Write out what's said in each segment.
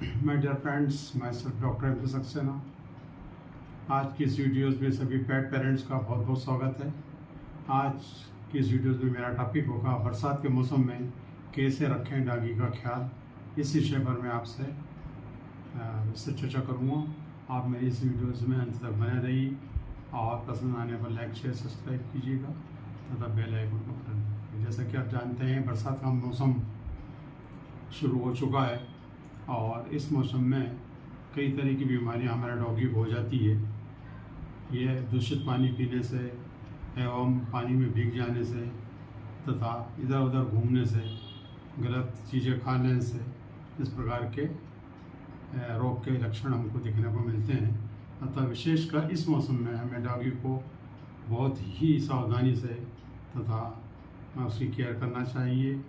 My dear friends, myself doctor M Saxena. आज की इस वीडियोज़ में सभी पेट पेरेंट्स का बहुत बहुत स्वागत है। आज की इस वीडियोज़ में मेरा टॉपिक होगा बरसात के मौसम में कैसे रखें डॉगी का ख्याल। इस विषय पर मैं आपसे इससे चर्चा करूँगा। आप मेरी इस वीडियोज़ में अंत तक बने रहिए और पसंद आने पर लाइक शेयर सब्सक्राइब कीजिएगा तथा बेल आइकन को बटन दबाइए। जैसा कि आप जानते हैं, बरसात का मौसम शुरू हो चुका है और इस मौसम में कई तरह की बीमारियां हमारे डॉगी को हो जाती है। ये दूषित पानी पीने से एवं पानी में भीग जाने से तथा इधर उधर घूमने से, गलत चीज़ें खाने से इस प्रकार के रोग के लक्षण हमको देखने को मिलते हैं। अतः विशेषकर इस मौसम में हमें डॉगी को बहुत ही सावधानी से तथा उसकी केयर करना चाहिए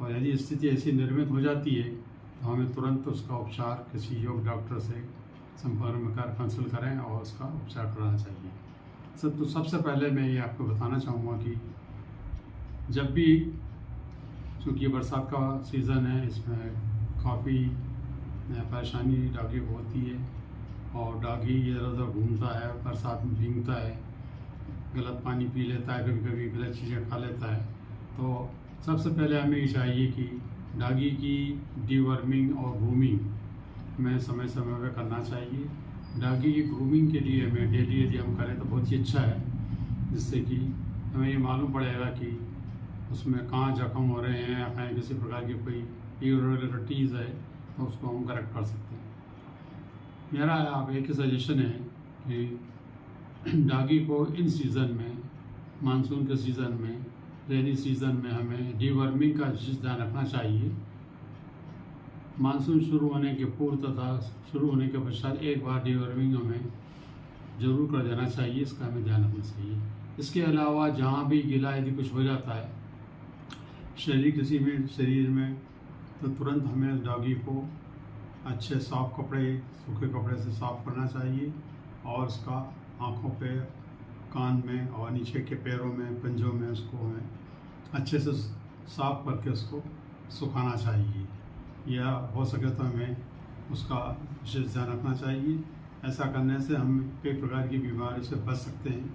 और यदि स्थिति ऐसी निर्मित हो जाती है तो हमें तुरंत उसका उपचार किसी योग डॉक्टर से संपर्क में कर कंसल्ट करें और उसका उपचार कराना चाहिए। सबसे पहले मैं ये आपको बताना चाहूँगा कि जब भी, चूँकि बरसात का सीज़न है, इसमें काफ़ी परेशानी डॉगी को होती है और डॉगी इधर उधर घूमता है, बरसात में भीगता है, गलत पानी पी लेता है, कभी कभी गलत चीज़ें खा लेता है। तो सबसे पहले हमें ये चाहिए कि डॉगी की डीवर्मिंग और ग्रूमिंग में समय समय पर करना चाहिए। डॉगी की ग्रूमिंग के लिए हमें डेली यदि हम करें तो बहुत ही अच्छा है, जिससे कि हमें ये मालूम पड़ेगा कि उसमें कहाँ जख्म हो रहे हैं या कहीं किसी प्रकार की कोई इरेगुलरिटीज़ है तो उसको हम करेक्ट कर सकते हैं। मेरा आप एक ही सजेशन है कि डॉगी को इन सीज़न में, मानसून के सीज़न में, रेनी सीज़न में हमें डीवर्मिंग का विशेष ध्यान रखना चाहिए। मानसून शुरू होने के पूर्व तथा शुरू होने के पश्चात एक बार डीवर्मिंग हमें ज़रूर कर देना चाहिए, इसका हमें ध्यान रखना चाहिए। इसके अलावा जहाँ भी गीला यदि कुछ हो जाता है किसी भी शरीर में, तो तुरंत हमें डॉगी को अच्छे साफ कपड़े, सूखे कपड़े से साफ करना चाहिए और उसका आँखों पे, कान में और नीचे के पैरों में, पंजों में उसको हमें अच्छे से साफ करके उसको सुखाना चाहिए, या हो सके तो हमें उसका विशेष ध्यान रखना चाहिए। ऐसा करने से हम कई प्रकार की बीमारी से बच सकते हैं।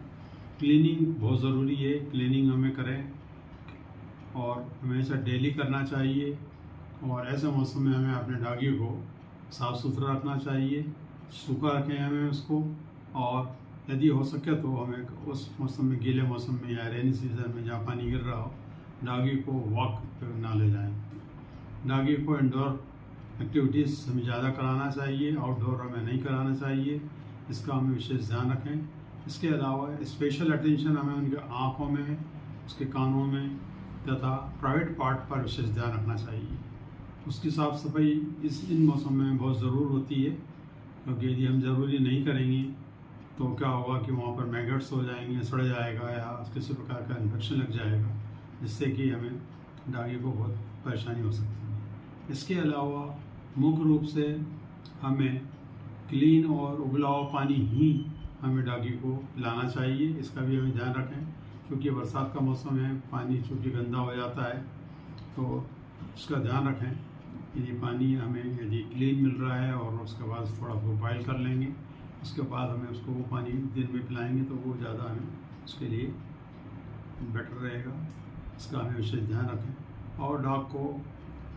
क्लीनिंग बहुत ज़रूरी है, क्लीनिंग हमें करें और हमेशा डेली करना चाहिए और ऐसे मौसम में हमें अपने डॉगी को साफ़ सुथरा रखना चाहिए, सूखा रखें हमें उसको। और यदि हो सके तो हमें उस मौसम में, गीले मौसम में या रेनी सीज़न में जहाँ पानी गिर रहा हो, डॉगी को वॉक पे ना ले जाएं। डॉगी को इंडोर एक्टिविटीज़ हमें ज़्यादा कराना चाहिए, आउटडोर हमें नहीं कराना चाहिए, इसका हमें विशेष ध्यान रखें। इसके अलावा स्पेशल अटेंशन हमें उनके आँखों में, उसके कानों में तथा प्राइवेट पार्ट पर विशेष ध्यान रखना चाहिए। उसकी साफ़ सफाई इन मौसम में बहुत ज़रूर होती है, क्योंकि यदि हम ज़रूरी नहीं करेंगे तो क्या होगा कि वहाँ पर मैगट्स हो जाएंगे, सड़ जाएगा या किसी प्रकार का इन्फेक्शन लग जाएगा, जिससे कि हमें डॉगी को बहुत परेशानी हो सकती है। इसके अलावा मुख्य रूप से हमें क्लीन और उबला हुआ पानी ही हमें डॉगी को पिलाना चाहिए, इसका भी हमें ध्यान रखें, क्योंकि बरसात का मौसम है, पानी चूँकि गंदा हो जाता है, तो उसका ध्यान रखें। यदि पानी हमें यदि क्लीन मिल रहा है और उसके बाद थोड़ा बॉयल कर लेंगे, उसके बाद हमें उसको वो पानी दिन में पिलाएंगे तो वो ज़्यादा हमें उसके लिए बेटर रहेगा। इसका हमें विशेष ध्यान रखें और डॉग को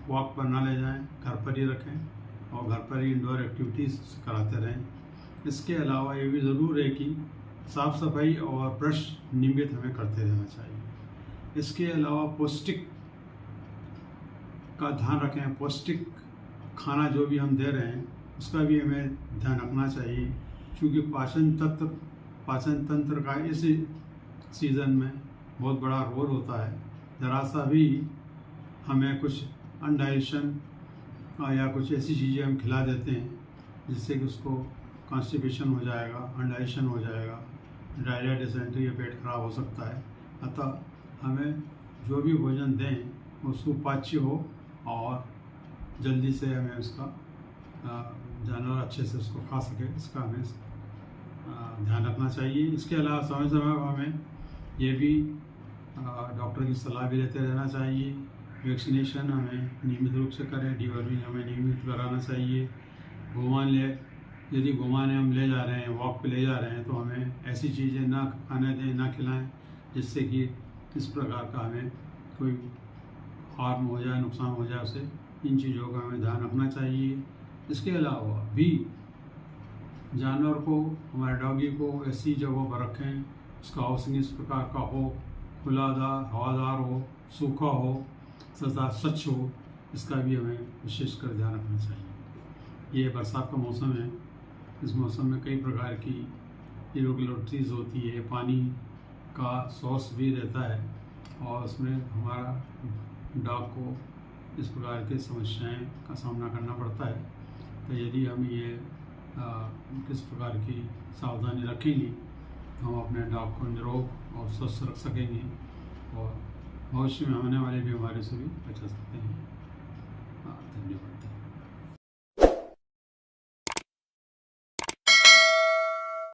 वॉक पर ना ले जाएं, घर पर ही रखें और घर पर ही इंडोर एक्टिविटीज़ कराते रहें। इसके अलावा ये भी ज़रूर है कि साफ़ सफाई और ब्रश नियमित हमें करते रहना चाहिए। इसके अलावा पौष्टिक का ध्यान रखें, पौष्टिक खाना जो भी हम दे रहे हैं उसका भी हमें ध्यान रखना चाहिए, क्योंकि पाचन तंत्र का इस सीज़न में बहुत बड़ा रोल होता है। ज़रा सा भी हमें कुछ अनडाइजेशन या कुछ ऐसी चीज़ें हम खिला देते हैं जिससे कि उसको कॉन्स्टिपेशन हो जाएगा, अनडाइजेशन हो जाएगा, डायरिया, डिसेंट्री या पेट खराब हो सकता है। अतः हमें जो भी भोजन दें वो सुपाच्य हो और जल्दी से हमें उसका जानवर अच्छे से उसको खा सके, इसका हमें ध्यान रखना चाहिए। इसके अलावा समय समय पर हमें ये भी डॉक्टर की सलाह भी लेते रहना चाहिए। वैक्सीनेशन हमें नियमित रूप से करें, डीवर्मिंग हमें नियमित कराना चाहिए, यदि घुमाने हम ले जा रहे हैं, वॉक पे ले जा रहे हैं, तो हमें ऐसी चीज़ें ना खाने दें, ना खिलाएं जिससे कि इस प्रकार का हमें कोई हार्म हो जाए, नुकसान हो जाए उसे। इन चीज़ों का हमें ध्यान रखना चाहिए। इसके अलावा भी जानवर को, हमारे डॉगी को ऐसी जगहों पर रखें उसका हाउसिंग इस प्रकार का हो, खुलादार, हवादार हो, सूखा हो तथा स्वच्छ हो। इसका भी हमें विशेष कर ध्यान रखना चाहिए। ये बरसात का मौसम है, इस मौसम में कई प्रकार की इरेगुलरिटीज़ होती है, पानी का सोर्स भी रहता है और उसमें हमारा डॉग को इस प्रकार की समस्याएं का सामना करना पड़ता है। तो यदि हम ये किस प्रकार की सावधानी रखेंगे तो हम अपने डॉग को निरोग और स्वस्थ रख सकेंगे और भविष्य में होने वाली बीमारी से भी बचा सकते हैं।